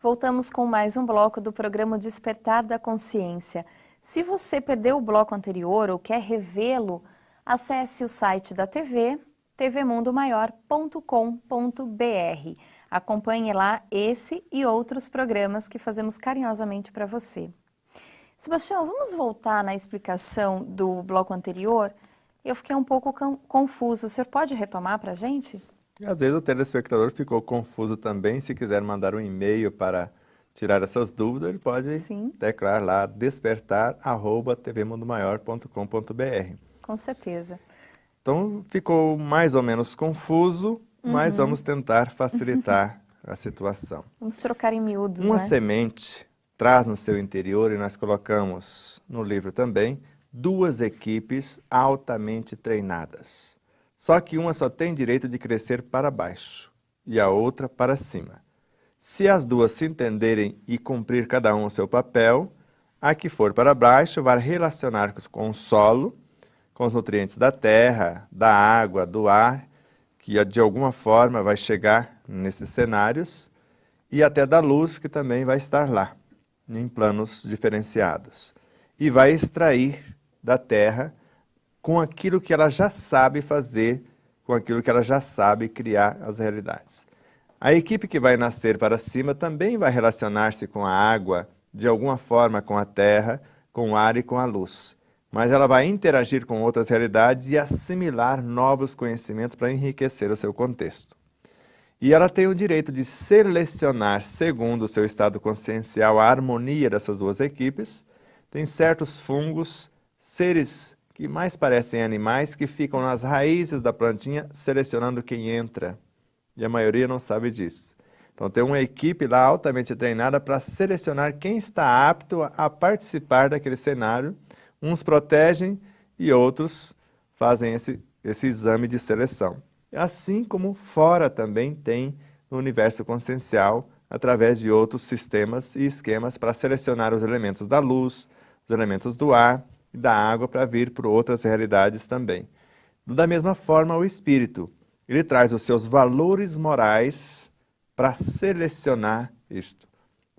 Voltamos com mais um bloco do programa Despertar da Consciência. Se você perdeu o bloco anterior ou quer revê-lo, acesse o site da TV, tvmundomaior.com.br. Acompanhe lá esse e outros programas que fazemos carinhosamente para você. Sebastião, vamos voltar na explicação do bloco anterior? Eu fiquei um pouco confuso. O senhor pode retomar para a gente? Às vezes o telespectador ficou confuso também. Se quiser mandar um e-mail para tirar essas dúvidas, ele pode teclar lá despertar@tvmundomaior.com.br. Com certeza. Então ficou mais ou menos confuso, mas vamos tentar facilitar a situação. Vamos trocar em miúdos, Uma né? semente traz no seu interior, e nós colocamos no livro também, duas equipes altamente treinadas. Só que uma só tem direito de crescer para baixo e a outra para cima. Se as duas se entenderem e cumprir cada um o seu papel, a que for para baixo vai relacionar com o solo, com os nutrientes da terra, da água, do ar, que de alguma forma vai chegar nesses cenários, e até da luz, que também vai estar lá, em planos diferenciados. E vai extrair da terra com aquilo que ela já sabe fazer, com aquilo que ela já sabe criar as realidades. A equipe que vai nascer para cima também vai relacionar-se com a água, de alguma forma com a terra, com o ar e com a luz. Mas ela vai interagir com outras realidades e assimilar novos conhecimentos para enriquecer o seu contexto. E ela tem o direito de selecionar, segundo o seu estado consciencial, a harmonia dessas duas equipes. Tem certos fungos, seres que mais parecem animais, que ficam nas raízes da plantinha selecionando quem entra. E a maioria não sabe disso. Então tem uma equipe lá altamente treinada para selecionar quem está apto a participar daquele cenário. Uns protegem e outros fazem esse exame de seleção. Assim como fora também tem no universo consciencial, através de outros sistemas e esquemas para selecionar os elementos da luz, os elementos do ar e da água para vir por outras realidades também. Da mesma forma, o espírito, ele traz os seus valores morais para selecionar isto,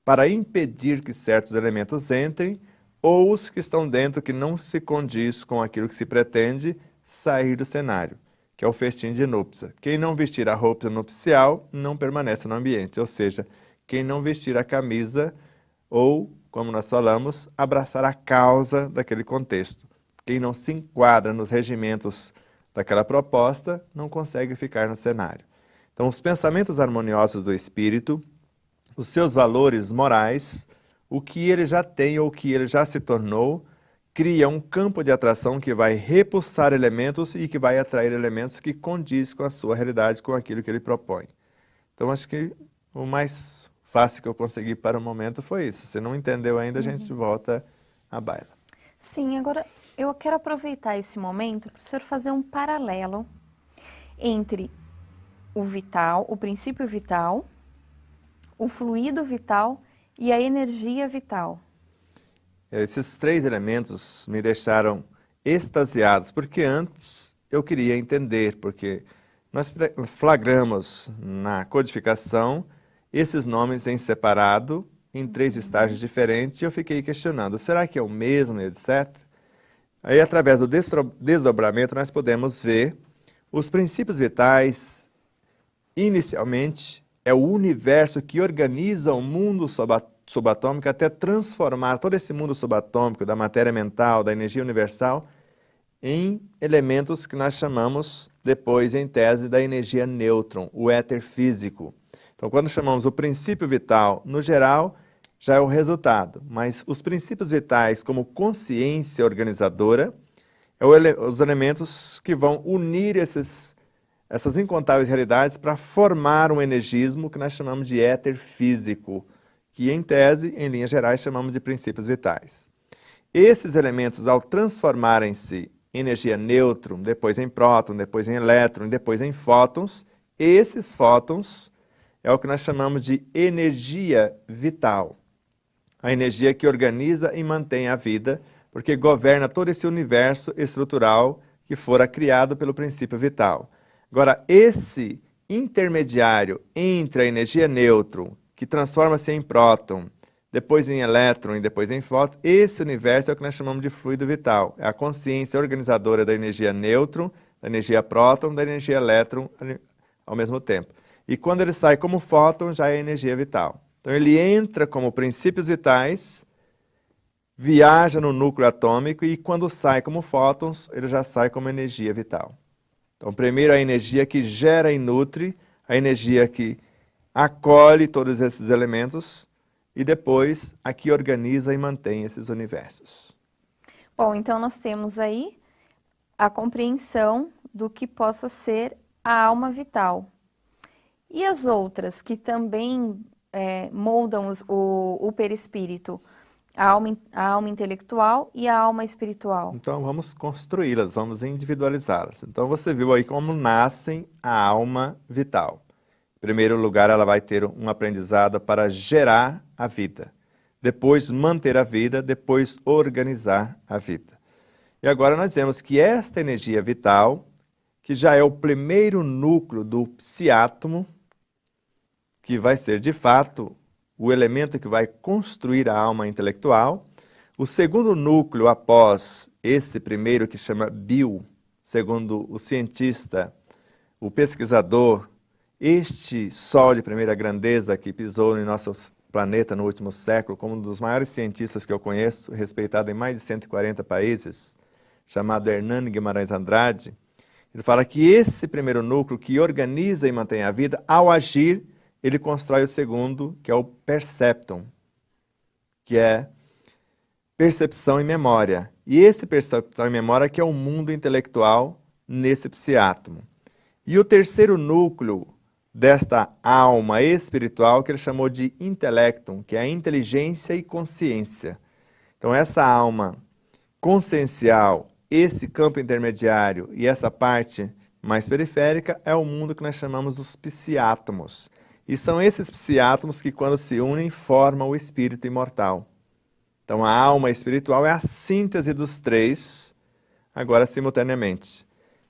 para impedir que certos elementos entrem ou os que estão dentro que não se condiz com aquilo que se pretende sair do cenário, que é o festim de núpcia. Quem não vestir a roupa nupcial não permanece no ambiente, ou seja, quem não vestir a camisa ou, como nós falamos, abraçar a causa daquele contexto. Quem não se enquadra nos regimentos daquela proposta não consegue ficar no cenário. Então, os pensamentos harmoniosos do espírito, os seus valores morais, o que ele já tem ou o que ele já se tornou, cria um campo de atração que vai repulsar elementos e que vai atrair elementos que condiz com a sua realidade, com aquilo que ele propõe. Então, acho que o mais fácil que eu consegui para o momento foi isso. Se não entendeu ainda, a gente volta à baila. Sim, agora eu quero aproveitar esse momento para o senhor fazer um paralelo entre o vital, o princípio vital, o fluido vital e a energia vital. Esses três elementos me deixaram extasiados, porque antes eu queria entender, porque nós flagramos na codificação esses nomes em separado, em três estágios diferentes, e eu fiquei questionando, será que é o mesmo, etc? Aí, através do desdobramento, nós podemos ver os princípios vitais. Inicialmente, é o universo que organiza o mundo subatômico até transformar todo esse mundo subatômico, da matéria mental, da energia universal, em elementos que nós chamamos, depois, em tese, da energia nêutron, o éter físico. Então, quando chamamos o princípio vital, no geral, já é o resultado. Mas os princípios vitais, como consciência organizadora, os elementos que vão unir essas incontáveis realidades para formar um energismo que nós chamamos de éter físico, que em tese, em linhas gerais, chamamos de princípios vitais. Esses elementos, ao transformarem-se em energia nêutron, depois em próton, depois em elétron, depois em fótons, esses fótons é o que nós chamamos de energia vital. A energia que organiza e mantém a vida, porque governa todo esse universo estrutural que fora criado pelo princípio vital. Agora, esse intermediário entre a energia nêutron que transforma-se em próton, depois em elétron e depois em fóton, esse universo é o que nós chamamos de fluido vital. É a consciência organizadora da energia nêutron, da energia próton, da energia elétron ao mesmo tempo. E quando ele sai como fóton, já é energia vital. Então ele entra como princípios vitais, viaja no núcleo atômico e quando sai como fótons, ele já sai como energia vital. Então primeiro a energia que gera e nutre, a energia que acolhe todos esses elementos, e depois a que organiza e mantém esses universos. Bom, então nós temos aí a compreensão do que possa ser a alma vital. E as outras que também moldam o perispírito? A alma intelectual e a alma espiritual. Então vamos construí-las, vamos individualizá-las. Então você viu aí como nascem a alma vital. Em primeiro lugar, ela vai ter um aprendizado para gerar a vida. Depois, manter a vida. Depois, organizar a vida. E agora nós vemos que esta energia vital, que já é o primeiro núcleo do psiátomo, que vai ser, de fato, o elemento que vai construir a alma intelectual. O segundo núcleo, após esse primeiro, que chama bio, segundo o cientista, o pesquisador, este Sol de primeira grandeza que pisou no nosso planeta no último século, como um dos maiores cientistas que eu conheço, respeitado em mais de 140 países, chamado Hernani Guimarães Andrade, ele fala que esse primeiro núcleo que organiza e mantém a vida, ao agir, ele constrói o segundo, que é o perceptum, que é percepção e memória. E esse percepção e memória que é o mundo intelectual nesse psiátomo. E o terceiro núcleo desta alma espiritual, que ele chamou de intelectum, que é a inteligência e consciência. Então essa alma consciencial, esse campo intermediário e essa parte mais periférica é o mundo que nós chamamos dos psiátomos. E são esses psiátomos que, quando se unem, formam o espírito imortal. Então a alma espiritual é a síntese dos três, agora simultaneamente.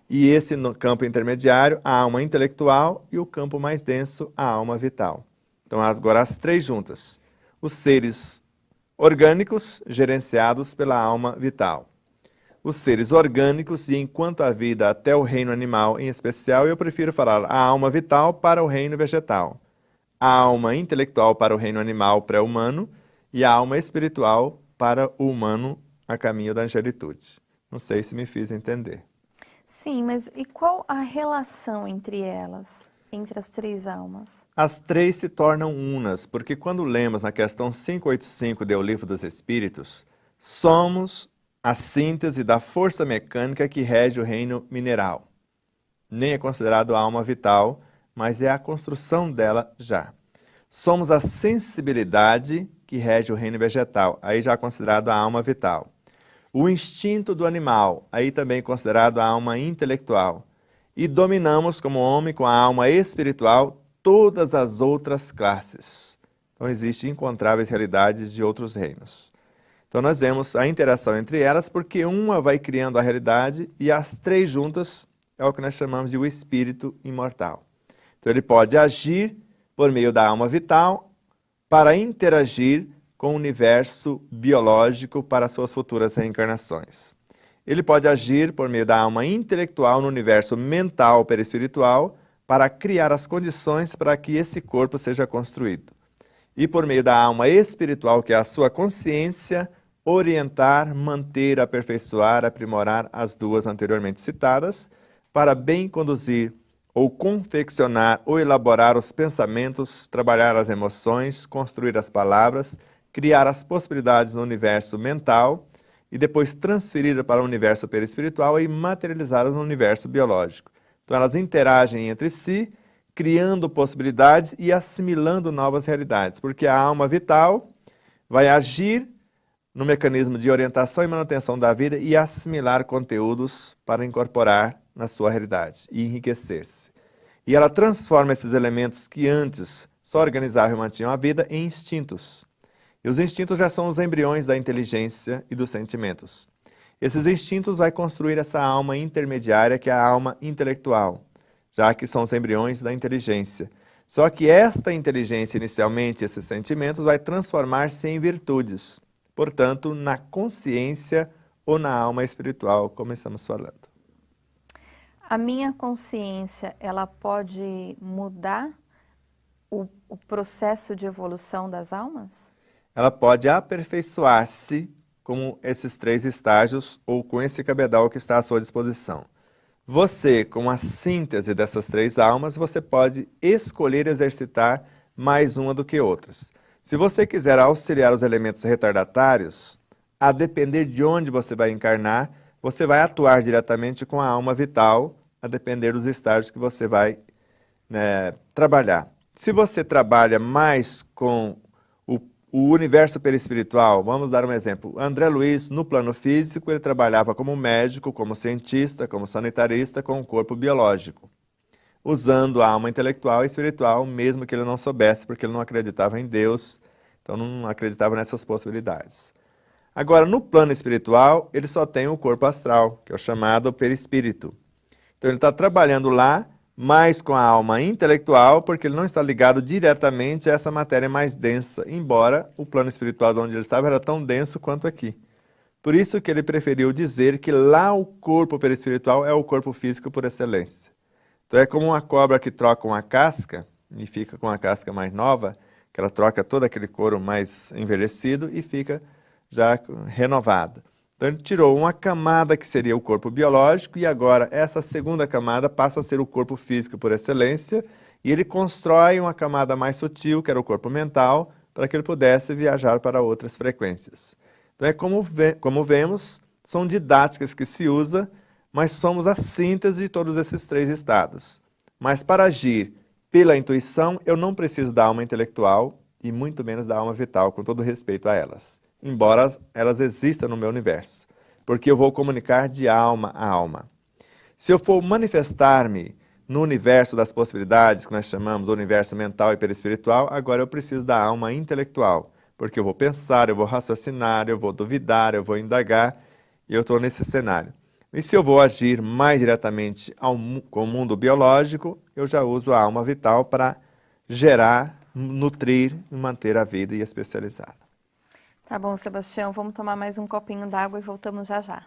E esse no campo intermediário, a alma intelectual, e o campo mais denso, a alma vital. Então agora as três juntas. Os seres orgânicos, gerenciados pela alma vital. Os seres orgânicos, e enquanto a vida até o reino animal em especial, eu prefiro falar a alma vital para o reino vegetal. A alma intelectual para o reino animal pré-humano e a alma espiritual para o humano a caminho da angelitude. Não sei se me fiz entender. Sim, mas e qual a relação entre elas, entre as três almas? As três se tornam unas, porque quando lemos na questão 585 do Livro dos Espíritos, somos a síntese da força mecânica que rege o reino mineral. Nem é considerado a alma vital, mas é a construção dela já. Somos a sensibilidade que rege o reino vegetal, aí já é considerado a alma vital. O instinto do animal, aí também considerado a alma intelectual. E dominamos como homem com a alma espiritual todas as outras classes. Então existem incontáveis realidades de outros reinos. Então nós vemos a interação entre elas, porque uma vai criando a realidade e as três juntas é o que nós chamamos de o espírito imortal. Então ele pode agir por meio da alma vital para interagir com o universo biológico para suas futuras reencarnações. Ele pode agir por meio da alma intelectual no universo mental perispiritual para criar as condições para que esse corpo seja construído. E por meio da alma espiritual, que é a sua consciência, orientar, manter, aperfeiçoar, aprimorar as duas anteriormente citadas, para bem conduzir ou confeccionar ou elaborar os pensamentos, trabalhar as emoções, construir as palavras, criar as possibilidades no universo mental e depois transferir para o universo perispiritual e materializá-las no universo biológico. Então elas interagem entre si, criando possibilidades e assimilando novas realidades, porque a alma vital vai agir no mecanismo de orientação e manutenção da vida e assimilar conteúdos para incorporar na sua realidade e enriquecer-se. E ela transforma esses elementos que antes só organizavam e mantinham a vida em instintos. E os instintos já são os embriões da inteligência e dos sentimentos. Esses instintos vai construir essa alma intermediária, que é a alma intelectual, já que são os embriões da inteligência. Só que esta inteligência, inicialmente, esses sentimentos, vai transformar-se em virtudes. Portanto, na consciência ou na alma espiritual, como estamos falando. A minha consciência, ela pode mudar o processo de evolução das almas? Ela pode aperfeiçoar-se como esses 3 estágios ou com esse cabedal que está à sua disposição. Você, com a síntese dessas 3 almas, você pode escolher exercitar mais uma do que outras. Se você quiser auxiliar os elementos retardatários, a depender de onde você vai encarnar, você vai atuar diretamente com a alma vital, a depender dos estágios que você vai trabalhar. Se você trabalha mais com o universo perispiritual, vamos dar um exemplo. André Luiz, no plano físico, ele trabalhava como médico, como cientista, como sanitarista, com o corpo biológico, usando a alma intelectual e espiritual, mesmo que ele não soubesse, porque ele não acreditava em Deus, então não acreditava nessas possibilidades. Agora, no plano espiritual, ele só tem o corpo astral, que é o chamado perispírito. Então ele está trabalhando lá, mais com a alma intelectual, porque ele não está ligado diretamente a essa matéria mais densa, embora o plano espiritual de onde ele estava era tão denso quanto aqui. Por isso que ele preferiu dizer que lá o corpo perispiritual é o corpo físico por excelência. Então é como uma cobra que troca uma casca, e fica com a casca mais nova, que ela troca todo aquele couro mais envelhecido e fica já renovada. Então ele tirou uma camada que seria o corpo biológico e agora essa segunda camada passa a ser o corpo físico por excelência e ele constrói uma camada mais sutil, que era o corpo mental, para que ele pudesse viajar para outras frequências. Então é como vemos, são didáticas que se usa, mas somos a síntese de todos esses 3 estados. Mas para agir pela intuição, eu não preciso da alma intelectual e muito menos da alma vital, com todo respeito a elas, embora elas existam no meu universo, porque eu vou comunicar de alma a alma. Se eu for manifestar-me no universo das possibilidades, que nós chamamos de universo mental e perispiritual, agora eu preciso da alma intelectual, porque eu vou pensar, eu vou raciocinar, eu vou duvidar, eu vou indagar, e eu estou nesse cenário. E se eu vou agir mais diretamente com o mundo biológico, eu já uso a alma vital para gerar, nutrir e manter a vida e especializada. Tá bom, Sebastião, vamos tomar mais um copinho d'água e voltamos já já.